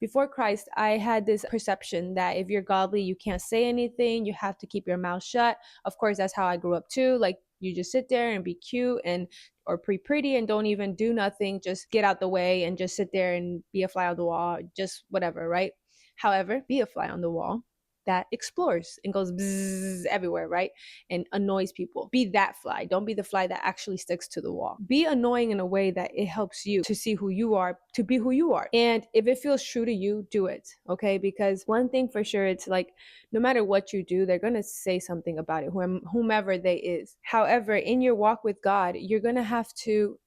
Before Christ, I had this perception that if you're godly, you can't say anything, you have to keep your mouth shut. Of course, that's how I grew up too. Like, you just sit there and be cute and or pretty and don't even do nothing, just get out the way and just sit there and be a fly on the wall, just whatever, right? However, be a fly on the wall that explores and goes bzzz everywhere, right? And annoys people. Be that fly. Don't be the fly that actually sticks to the wall. Be annoying in a way that it helps you to see who you are, to be who you are. And if it feels true to you, do it, okay? Because one thing for sure, it's like, no matter what you do, they're going to say something about it, whomever they is. However, in your walk with God, you're going to have to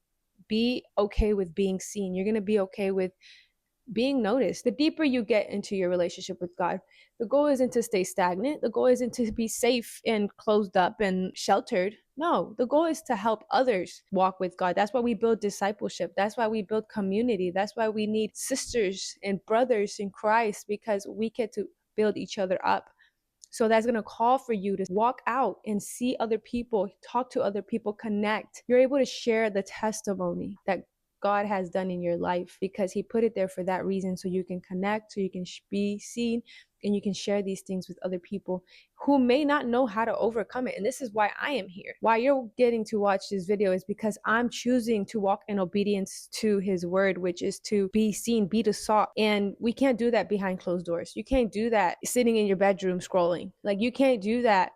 be okay with being seen. You're going to be okay with being noticed. The deeper you get into your relationship with God, the goal isn't to stay stagnant. The goal isn't to be safe and closed up and sheltered. No, the goal is to help others walk with God. That's why we build discipleship. That's why we build community. That's why we need sisters and brothers in Christ, because we get to build each other up. So that's going to call for you to walk out and see other people, talk to other people, connect. You're able to share the testimony that God has done in your life, because he put it there for that reason, so you can connect, so you can be seen, and you can share these things with other people who may not know how to overcome it. And this is why I am here. Why you're getting to watch this video is because I'm choosing to walk in obedience to his word, which is to be seen, be the salt. And we can't do that behind closed doors. You can't do that sitting in your bedroom scrolling. Like, you can't do that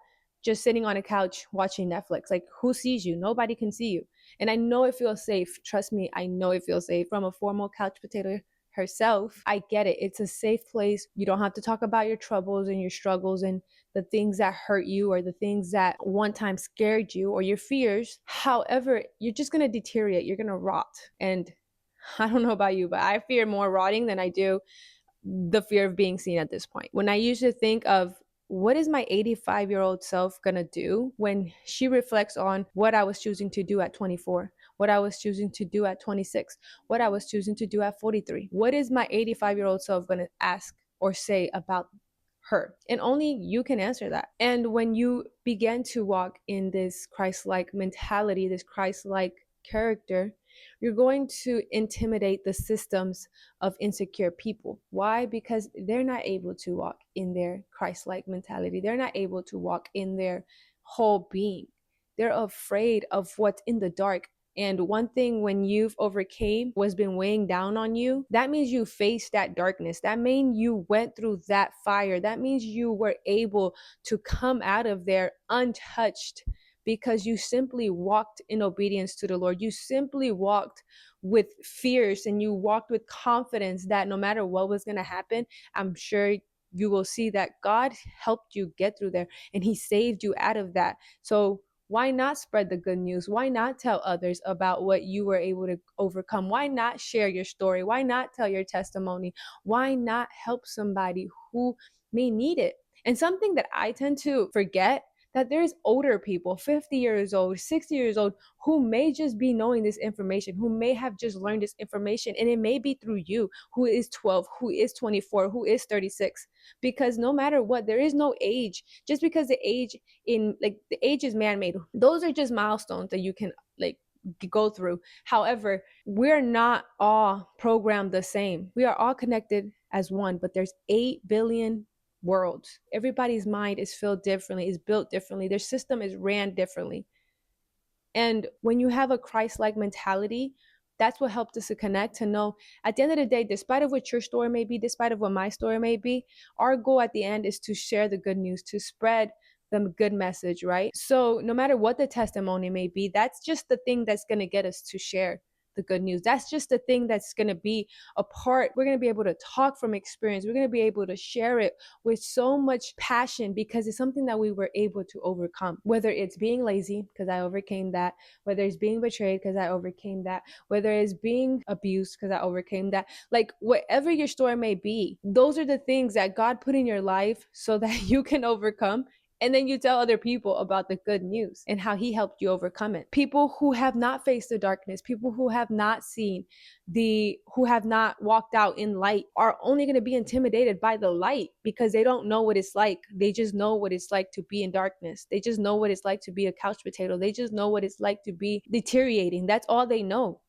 just sitting on a couch watching Netflix. Like, who sees you? Nobody can see you. And I know it feels safe. Trust me, I know it feels safe. From a formal couch potato herself, I get it. It's a safe place. You don't have to talk about your troubles and your struggles and the things that hurt you or the things that one time scared you or your fears. However, you're just going to deteriorate. You're going to rot. And I don't know about you, but I fear more rotting than I do the fear of being seen at this point. When I used to think of, what is my 85-year-old self gonna do when she reflects on what I was choosing to do at 24, what I was choosing to do at 26, what I was choosing to do at 43? What is my 85-year-old self gonna ask or say about her? And only you can answer that. And when you begin to walk in this Christ-like mentality, this Christ-like character, you're going to intimidate the systems of insecure people. Why? Because they're not able to walk in their Christ-like mentality. They're not able to walk in their whole being. They're afraid of what's in the dark. And one thing, when you've overcame what's been weighing down on you, that means you faced that darkness. That means you went through that fire. That means you were able to come out of there untouched, because you simply walked in obedience to the Lord. You simply walked with fears, and you walked with confidence that no matter what was going to happen, I'm sure you will see that God helped you get through there and he saved you out of that. So why not spread the good news? Why not tell others about what you were able to overcome? Why not share your story? Why not tell your testimony? Why not help somebody who may need it? And something that I tend to forget, that there's older people, 50 years old, 60 years old, who may just be knowing this information, who may have just learned this information, and it may be through you, who is 12, who is 24, who is 36. Because no matter what, there is no age. Just because the age is man-made. Those are just milestones that you can go through. However, we're not all programmed the same. We are all connected as one, but there's 8 billion worlds. Everybody's mind is filled differently, is built differently, their system is ran differently. And when you have a Christ-like mentality, that's what helped us to connect, to know at the end of the day, despite of what your story may be, despite of what my story may be, our goal at the end is to share the good news, to spread the good message, right? So no matter what the testimony may be, that's just the thing that's going to get us to share the good news. That's just the thing that's going to be a part. We're going to be able to talk from experience. We're going to be able to share it with so much passion, because it's something that we were able to overcome. Whether it's being lazy, because I overcame that. Whether it's being betrayed, because I overcame that. Whether it's being abused, because I overcame that. Like, whatever your story may be, those are the things that God put in your life so that you can overcome. And then you tell other people about the good news and how he helped you overcome it. People who have not faced the darkness, people who have not seen who have not walked out in light, are only going to be intimidated by the light, because they don't know what it's like. They just know what it's like to be in darkness. They just know what it's like to be a couch potato. They just know what it's like to be deteriorating. That's all they know.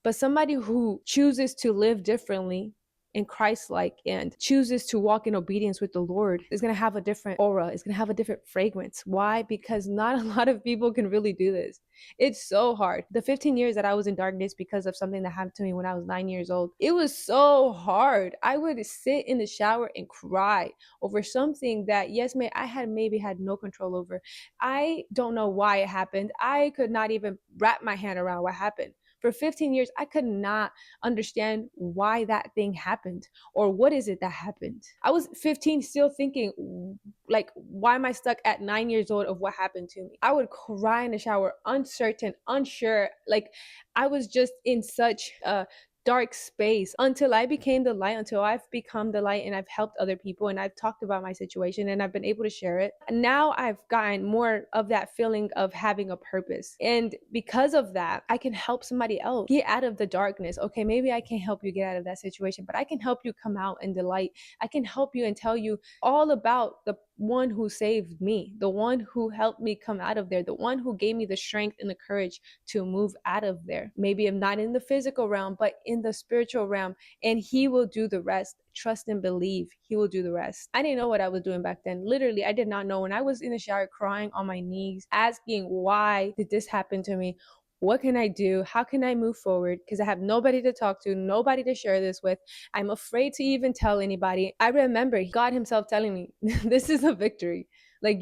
But somebody who chooses to live differently and Christ-like and chooses to walk in obedience with the Lord is going to have a different aura. It's going to have a different fragrance. Why? Because not a lot of people can really do this. It's so hard. The 15 years that I was in darkness because of something that happened to me when I was 9 years old, it was so hard. I would sit in the shower and cry over something that, yes, I had maybe had no control over. I don't know why it happened. I could not even wrap my hand around what happened. For 15 years, I could not understand why that thing happened or what is it that happened. I was 15 still thinking, like, why am I stuck at 9 years old of what happened to me? I would cry in the shower, uncertain, unsure. Like, I was just in such a dark space until I became the light, until I've become the light and I've helped other people and I've talked about my situation and I've been able to share it. Now I've gotten more of that feeling of having a purpose. And because of that, I can help somebody else get out of the darkness. Okay, maybe I can't help you get out of that situation, but I can help you come out in the light. I can help you and tell you all about the one who saved me, the one who helped me come out of there, the one who gave me the strength and the courage to move out of there. Maybe I'm not in the physical realm, but in the spiritual realm, and he will do the rest. Trust and believe he will do the rest. I didn't know what I was doing back then. Literally, I did not know. When I was in the shower crying on my knees, asking, why did this happen to me? What can I do? How can I move forward? Because I have nobody to talk to, nobody to share this with. I'm afraid to even tell anybody. I remember God himself telling me, this is a victory. Like,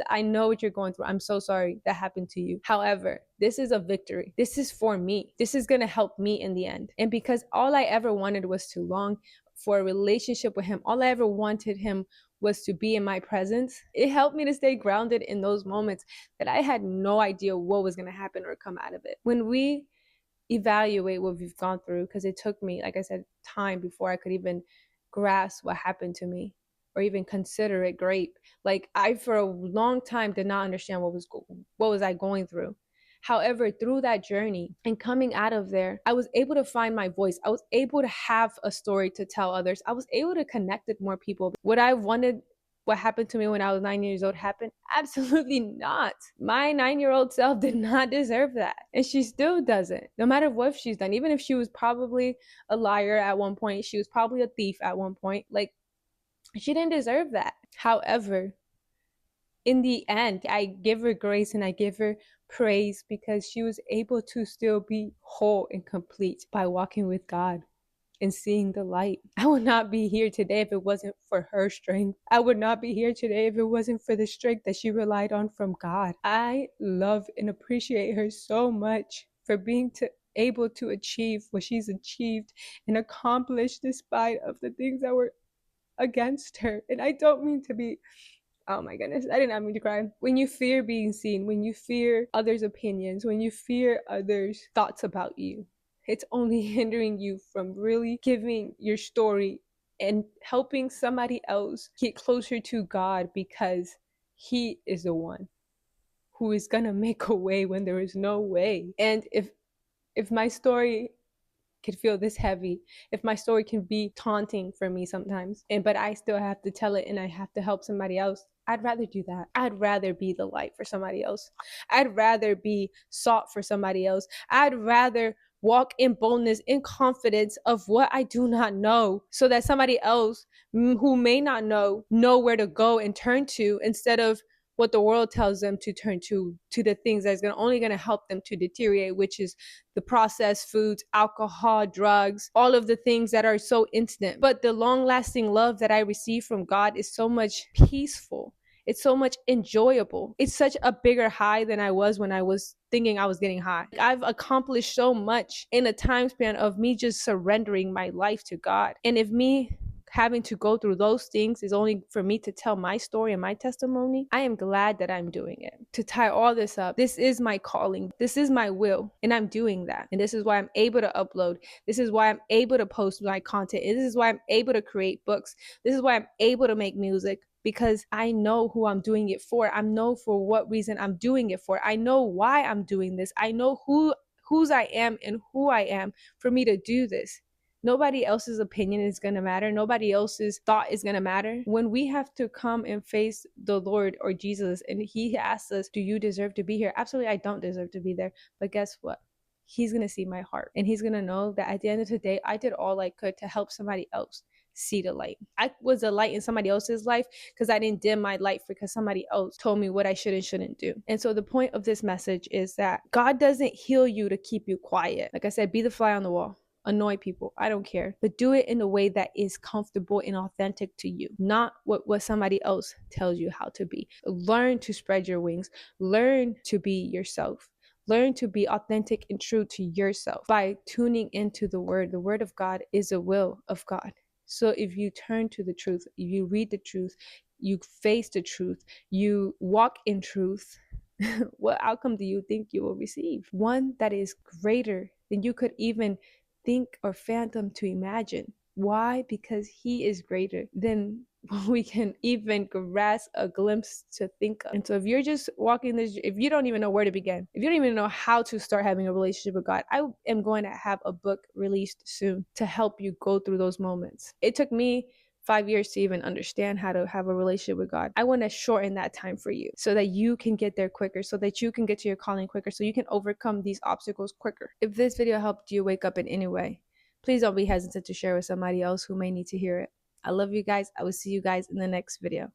I know what you're going through. I'm so sorry that happened to you. However, this is a victory. This is for me. This is going to help me in the end. And because all I ever wanted was to long for a relationship with him, all I ever wanted him was to be in my presence. It helped me to stay grounded in those moments that I had no idea what was going to happen or come out of it. When we evaluate what we've gone through, because it took me, like I said, time before I could even grasp what happened to me or even consider it great. Like, I for a long time did not understand what was I going through. However, through that journey and coming out of there, I was able to find my voice. I was able to have a story to tell others. I was able to connect with more people. What I wanted, what happened to me when I was 9 years old happened? Absolutely not. My 9-year-old self did not deserve that. And she still doesn't, no matter what she's done. Even if she was probably a liar at one point, she was probably a thief at one point. Like, she didn't deserve that. However, in the end, I give her grace and I give her praise because she was able to still be whole and complete by walking with God and seeing the light. I would not be here today if it wasn't for her strength. I would not be here today if it wasn't for the strength that she relied on from God. I love and appreciate her so much for being able to achieve what she's achieved and accomplish despite of the things that were against her. And I don't mean to be, oh my goodness, I did not mean to cry. When you fear being seen, when you fear others' opinions, when you fear others' thoughts about you, it's only hindering you from really giving your story and helping somebody else get closer to God, because he is the one who is gonna make a way when there is no way. And if my story could feel this heavy, if my story can be taunting for me sometimes, but I still have to tell it and I have to help somebody else, I'd rather do that. I'd rather be the light for somebody else. I'd rather be salt for somebody else. I'd rather walk in boldness, in confidence of what I do not know, so that somebody else who may not know where to go and turn to, instead of what the world tells them to turn to the things that's only going to help them to deteriorate, which is the processed foods, alcohol, drugs, all of the things that are so instant. But the long lasting love that I receive from God is so much peaceful. It's so much enjoyable. It's such a bigger high than I was when I was thinking I was getting high. I've accomplished so much in a time span of me just surrendering my life to God. And if me having to go through those things is only for me to tell my story and my testimony, I am glad that I'm doing it. To tie all this up, this is my calling. This is my will, and I'm doing that. And this is why I'm able to upload. This is why I'm able to post my content. This is why I'm able to create books. This is why I'm able to make music, because I know who I'm doing it for. I know for what reason I'm doing it for. I know why I'm doing this. I know whose I am and who I am for me to do this. Nobody else's opinion is going to matter. Nobody else's thought is going to matter. When we have to come and face the Lord or Jesus and he asks us, do you deserve to be here? Absolutely, I don't deserve to be there. But guess what? He's going to see my heart. And he's going to know that at the end of the day, I did all I could to help somebody else see the light. I was a light in somebody else's life because I didn't dim my light because somebody else told me what I should and shouldn't do. And so the point of this message is that God doesn't heal you to keep you quiet. Like I said, be the fly on the wall. Annoy people, I don't care, but do it in a way that is comfortable and authentic to you, not what somebody else tells you how to be. Learn to spread your wings. Learn to be yourself. Learn to be authentic and true to yourself by tuning into the word. The word of God is the will of God. So if you turn to the truth, if you read the truth, you face the truth, you walk in truth, what outcome do you think you will receive? One that is greater than you could even think or fathom to imagine. Why? Because he is greater than we can even grasp a glimpse to think of. And so if you're just walking this, if you don't even know where to begin, if you don't even know how to start having a relationship with God, I am going to have a book released soon to help you go through those moments. It took me 5 years to even understand how to have a relationship with God. I want to shorten that time for you so that you can get there quicker, so that you can get to your calling quicker, so you can overcome these obstacles quicker. If this video helped you wake up in any way, please don't be hesitant to share with somebody else who may need to hear it. I love you guys. I will see you guys in the next video.